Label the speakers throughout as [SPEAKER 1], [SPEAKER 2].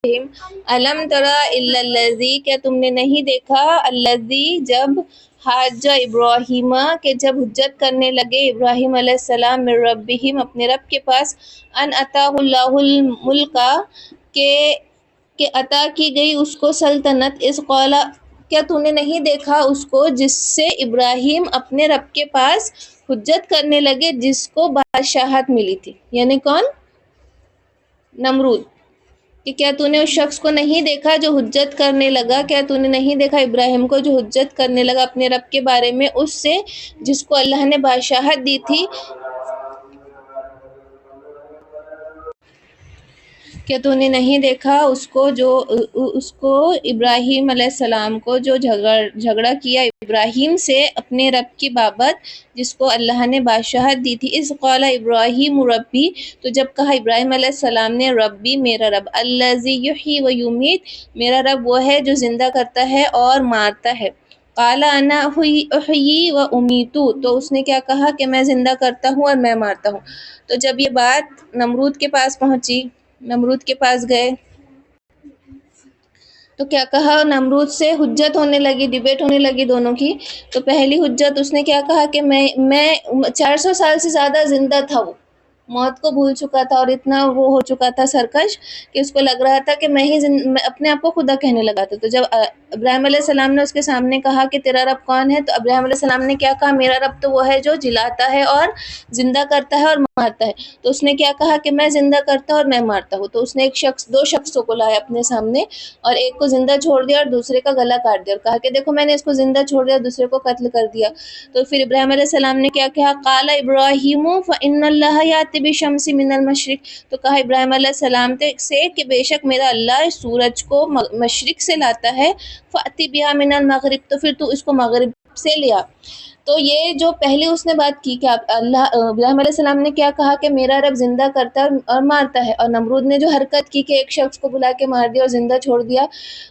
[SPEAKER 1] علم ترى الا الذی، کیا تم نے نہیں دیکھا الذی جب حاج ابراہیم کہ جب حجت کرنے لگے ابراہیم علیہ السلام من ربہم اپنے رب کے پاس ان اتاہ اللہ الملک کہ عطا کی گئی اس کو سلطنت اس قال، کیا تو نے نہیں دیکھا اس کو جس سے ابراہیم اپنے رب کے پاس حجت کرنے لگے، جس کو بادشاہت ملی تھی، یعنی کون؟ نمرود، کہ کیا تو نے اس شخص کو نہیں دیکھا جو حجت کرنے لگا، کیا تو نے نہیں دیکھا ابراہیم کو جو حجت کرنے لگا اپنے رب کے بارے میں اس سے جس کو اللہ نے بادشاہت دی تھی؟ کیا تو نے نہیں دیکھا اس کو ابراہیم علیہ السلام کو جو جھگڑا کیا ابراہیم سے اپنے رب کی بابت جس کو اللہ نے بادشاہت دی تھی؟ اس قال ابراہیم ربی، تو جب کہا ابراہیم علیہ السلام نے ربی میرا رب، الذی یحیی و یمیت، میرا رب وہ ہے جو زندہ کرتا ہے اور مارتا ہے، قال انا احیی و امیتو، تو اس نے کیا کہا کہ میں زندہ کرتا ہوں اور میں مارتا ہوں۔ تو جب یہ بات نمرود کے پاس پہنچی، نمرود کے پاس گئے تو کیا کہا، نمرود سے حجت ہونے لگی، ڈیبیٹ ہونے لگی دونوں کی۔ تو پہلی حجت اس نے کیا کہا کہ میں 400 سال سے زیادہ زندہ تھا، وہ موت کو بھول چکا تھا اور اتنا وہ ہو چکا تھا سرکش کہ اس کو لگ رہا تھا کہ میں اپنے آپ کو خدا کہنے لگا تھا۔ تو جب ابراہیم علیہ السلام نے اس کے سامنے کہا کہ تیرا رب کون ہے، تو ابراہیم علیہ السلام نے کیا کہا، میرا رب تو وہ ہے جو جلاتا ہے اور زندہ کرتا ہے اور مارتا ہے۔ تو اس نے کیا کہا کہ میں زندہ کرتا ہوں اور میں مارتا ہوں۔ تو اس نے دو شخصوں کو لایا اپنے سامنے اور ایک کو زندہ چھوڑ دیا اور دوسرے کا گلا کاٹ دیا اور کہا کہ دیکھو میں نے اس کو زندہ چھوڑ دیا، دوسرے کو قتل کر دیا۔ تو پھر ابراہیم علیہ السلام نے کیا کہا، قال ابراہیم فإن اللہ یأتی بالشمس من المشرق، تو کہا ابراہیم علیہ السلام سے کہ بے شک میرا اللہ سورج کو مشرق سے لاتا ہے، فأتی بہا من المغرب، تو پھر تو اس کو مغرب سے لیا۔ تو یہ جو پہلی اس نے بات کی کہ ابراہیم علیہ السلام نے کیا کہا کہ میرا رب زندہ کرتا ہے اور مارتا ہے، اور نمرود نے جو حرکت کی کہ ایک شخص کو بلا کے مار دیا اور زندہ چھوڑ دیا،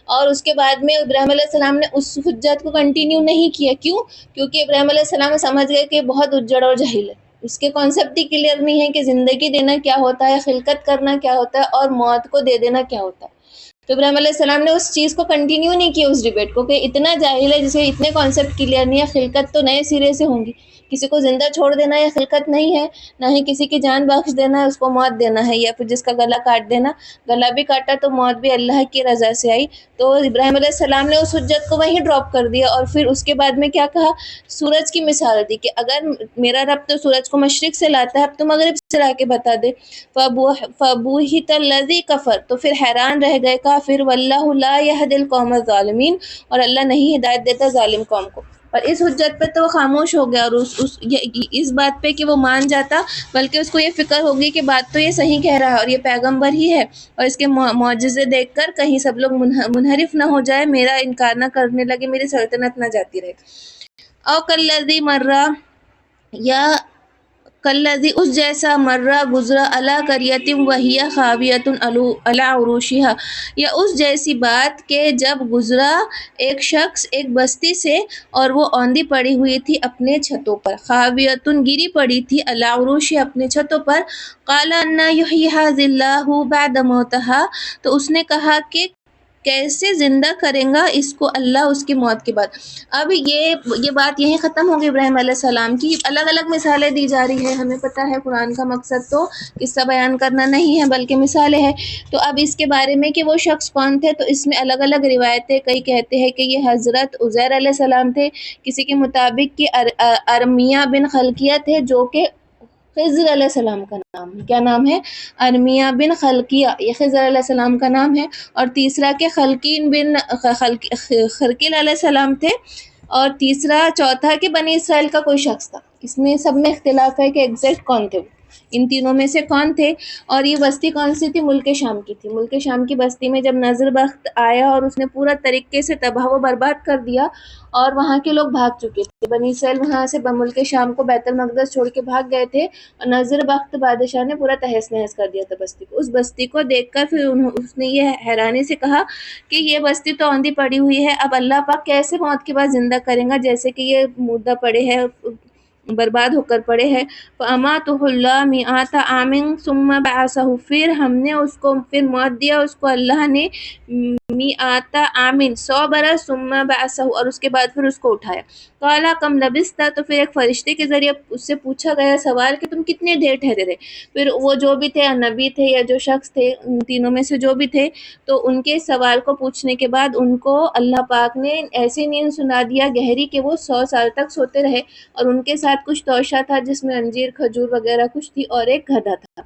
[SPEAKER 1] اور اس کے بعد میں ابراہیم علیہ السلام نے اس حجت کو کنٹینیو نہیں کیا۔ کیوں؟ کیونکہ ابراہیم علیہ السلام سمجھ گئے کہ بہت اجڑ اور جاہل ہے، اس کے کانسیپٹ ہی کلیئر نہیں ہے کہ زندگی دینا کیا ہوتا ہے، خلقت کرنا کیا ہوتا ہے اور موت کو دے دینا کیا ہوتا ہے۔ تو ابراہیم علیہ السلام نے اس چیز کو کنٹینیو نہیں کیا، اس ڈیبیٹ کو، کہ اتنا جاہل ہے جسے اتنے کانسیپٹ کلیئر نہیں ہے، خلقت تو نئے سرے سے ہوں گی، کسی کو زندہ چھوڑ دینا یہ خلقت نہیں ہے، نہ ہی کسی کی جان بخش دینا ہے، اس کو موت دینا ہے، یا پھر جس کا گلا کاٹ دینا، گلا بھی کاٹا تو موت بھی اللہ کی رضا سے آئی۔ تو ابراہیم علیہ السلام نے اس حجت کو وہیں ڈراپ کر دیا، اور پھر اس کے بعد میں کیا کہا، سورج کی مثال دی کہ اگر میرا رب تو سورج کو مشرق سے لاتا ہے، اب تو مغرب سے لا کے بتا دے۔ فَبُوہِتَ الَّذِی کَفَرَ، تو پھر حیران رہ گئے کافر، وَاللَّهُ لَا يَهْدِي الْقَوْمَ الظَّالِمِينَ، اور اللہ نہیں ہدایت دیتا ظالم قوم کو۔ اور اس حجت پہ تو وہ خاموش ہو گیا، اور اس بات پہ کہ وہ مان جاتا، بلکہ اس کو یہ فکر ہوگی کہ بات تو یہ صحیح کہہ رہا ہے اور یہ پیغمبر ہی ہے، اور اس کے معجزے دیکھ کر کہیں سب لوگ منحرف نہ ہو جائے، میرا انکار نہ کرنے لگے، میری سلطنت نہ جاتی رہے۔ او کالذی مرہ، یا کالذی اس جیسا مرہ گزرا علی قریۃ وہی خاویۃ علی عروشہا، یا اس جیسی بات کہ جب گزرا ایک شخص ایک بستی سے اور وہ اوندھی پڑی ہوئی تھی اپنے چھتوں پر، خاویۃ گری پڑی تھی، علی عروشہا اپنے چھتوں پر، قال انا یحیی ھذی اللہ بعد موتہا، تو اس نے کہا کہ کیسے زندہ کریں گا اس کو اللہ اس کی موت کے بعد۔ اب یہ بات یہیں ختم ہوگی ابراہیم علیہ السلام کی، الگ الگ مثالیں دی جا رہی ہیں، ہمیں پتہ ہے قرآن کا مقصد تو قصہ بیان کرنا نہیں ہے بلکہ مثالیں ہیں۔ تو اب اس کے بارے میں کہ وہ شخص کون تھے، تو اس میں الگ الگ روایتیں، کئی کہتے ہیں کہ یہ حضرت عزیر علیہ السلام تھے، کسی کے مطابق کہ ارمیہ بن خلقیہ تھے جو کہ خضر علیہ السلام کا نام ہے۔ کیا نام ہے؟ ارمیہ بن خلقیہ، یہ خضر علیہ السلام کا نام ہے۔ اور تیسرا کہ خلقین بن خرقیل علیہ السلام تھے، اور چوتھا کہ بنی اسرائیل کا کوئی شخص تھا۔ اس میں سب میں اختلاف ہے کہ ایگزیکٹ کون تھے، ان تینوں میں سے کون تھے۔ اور یہ بستی کون سی تھی؟ ملک شام کی تھی۔ ملک شام کی بستی میں جب نذر بخت آیا اور اس نے پورا طریقے سے تباہ و برباد کر دیا، اور وہاں کے لوگ بھاگ چکے تھے، بنی اسرائیل وہاں سے ملک شام کو بیت المقدس چھوڑ کے بھاگ گئے تھے، اور نذر بخت بادشاہ نے پورا تہس نہس کر دیا تھا بستی کو۔ اس بستی کو دیکھ کر پھر اس نے یہ حیرانی سے کہا کہ یہ بستی تو اوندھی پڑی ہوئی ہے، اب اللہ پاک کیسے موت کے بعد زندہ کریں گا، جیسے کہ یہ مردہ پڑے ہیں، برباد ہو کر پڑے ہیں۔ فَأَمَاتَهُ اللَّهُ مِائَةَ عَامٍ ثُمَّ بَعَثَهُ، پھر ہم نے اس کو پھر موت دیا اس کو اللہ نے مِائَةَ عَامٍ 100 برس، ثُمَّ بَعَثَهُ اور اس کے بعد پھر اس کو اٹھایا۔ قَالَ كَمْ لَبِثْتَ، تو پھر ایک فرشتے کے ذریعے اس سے پوچھا گیا سوال کہ تم کتنے دیر ٹھہرے رہے۔ پھر وہ جو بھی تھے، نبی تھے یا جو شخص تھے، ان تینوں میں سے جو بھی تھے، تو ان کے سوال کو پوچھنے کے بعد ان کو اللہ پاک نے ایسی نیند سنا دیا گہری کہ وہ 100 سال تک سوتے رہے، اور ان کے ساتھ کچھ توشہ تھا جس میں انجیر کھجور وغیرہ کچھ تھی، اور ایک گدھا تھا۔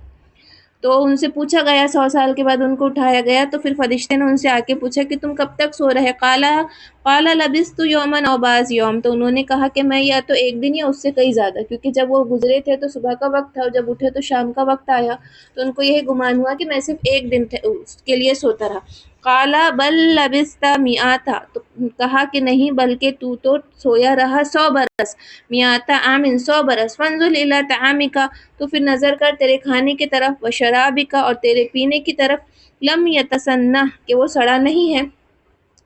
[SPEAKER 1] تو ان سے پوچھا گیا 100 سال کے بعد ان کو اٹھایا گیا، تو پھر فرشتے نے ان سے آ کے پوچھا کہ تم کب تک سو رہے؟ قَالَ لَبِثْتُ يَوْمًا أَوْ بَعْضَ يَوْمٍ، تو انہوں نے کہا کہ میں یا تو ایک دن یا اس سے کئی زیادہ، کیونکہ جب وہ گزرے تھے تو صبح کا وقت تھا اور جب اٹھے تو شام کا وقت آیا، تو ان کو یہی گمان ہوا کہ میں صرف ایک دن اس کے لیے سوتا رہا۔ قَالَ بَل لَبِثْتَ مِائَةَ، تو کہا کہ نہیں بلکہ تو سویا رہا 100 برس، مِائَةَ عَامٍ 100 برس۔ فَانظُرْ إِلَىٰ طَعَامِكَ، تو پھر نظر کر تیرے کھانے کی طرف، وَشَرَابِكَ اور تیرے پینے کی طرف، لَمْ يَتَسَنَّهْ کہ وہ سڑا نہیں ہے،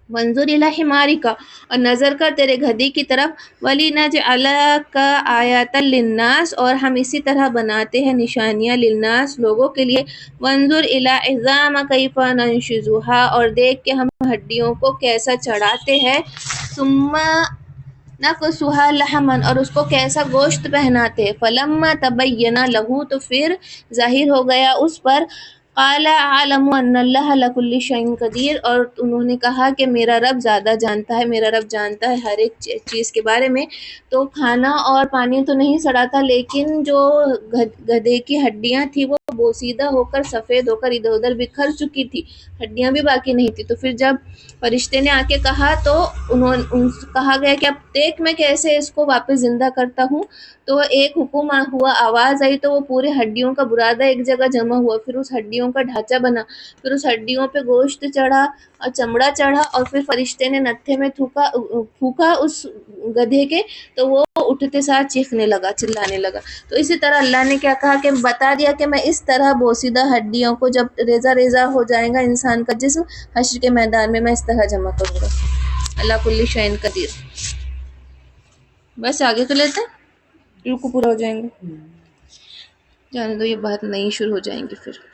[SPEAKER 1] وَانظُرْ إِلَىٰ حِمَارِكَ اور نظر کر تیرے گدھے کی طرف، وَلِنَجْعَلَكَ آیَةً لِلنَّاسِ اور ہم اسی طرح بناتے ہیں نشانیاں للناس لوگوں کے لیے، وَانظُرْ إِلَىٰ عِظَامَ كَيْفَ نَنشُزُهَا اور دیکھ کہ ہم ہڈیوں کو کیسا چڑھاتے ہیں، ثُمَّ نَكْسُوهَا لَحْمًا اور اس کو کیسا گوشت پہناتے ہیں، فَلَمَّا تَبَيَّنَ لَهُ تو پھر ظاہر ہو گیا اس پر، قَالَ أَعْلَمُ أَنَّ اللَّهَ عَلَىٰ كُلِّ شَيْءٍ قَدِيرٌ اور انہوں نے کہا کہ میرا رب زیادہ جانتا ہے، میرا رب جانتا ہے ہر ایک چیز کے بارے میں۔ تو کھانا اور پانی تو نہیں سڑا تھا، لیکن جو گدھے کی ہڈیاں تھیں وہ بوسیدہ ہو کر سفید ہو کر ادھر ادھر بکھر چکی تھی، ہڈیاں بھی باقی نہیں تھی۔ تو پھر جب فرشتے نے آ کے کہا تو کہا گیا کہ اب دیکھ میں کیسے اس کو واپس زندہ کرتا ہوں، تو ایک حکم ہوا، آواز آئی تو وہ پورے ہڈیوں کا برادہ ایک جگہ جمع ہوا، پھر اس ہڈیوں کا ڈھانچہ بنا، پھر اس ہڈیوں پہ گوشت چڑھا اور چمڑا چڑھا، اور پھر فرشتے نے نتھے میں پھونکا اس گدھے کے، تو وہ اٹھتے ساتھ چیخنے لگا، چلانے لگا۔ تو اسی طرح اللہ نے کیا کہا کہ بتا دیا کہ میں اس طرح بوسیدہ ہڈیوں کو جب ریزہ ریزہ ہو جائے گا انسان کا جسم حشر کے میدان میں اس طرح جمع کروں گا۔ اللہ کل شیء قدیر۔ بس آگے تو لیتے ہیں، رکو پورا ہو جائیں گے، جانے دو، یہ بات نئی شروع ہو جائیں گی پھر۔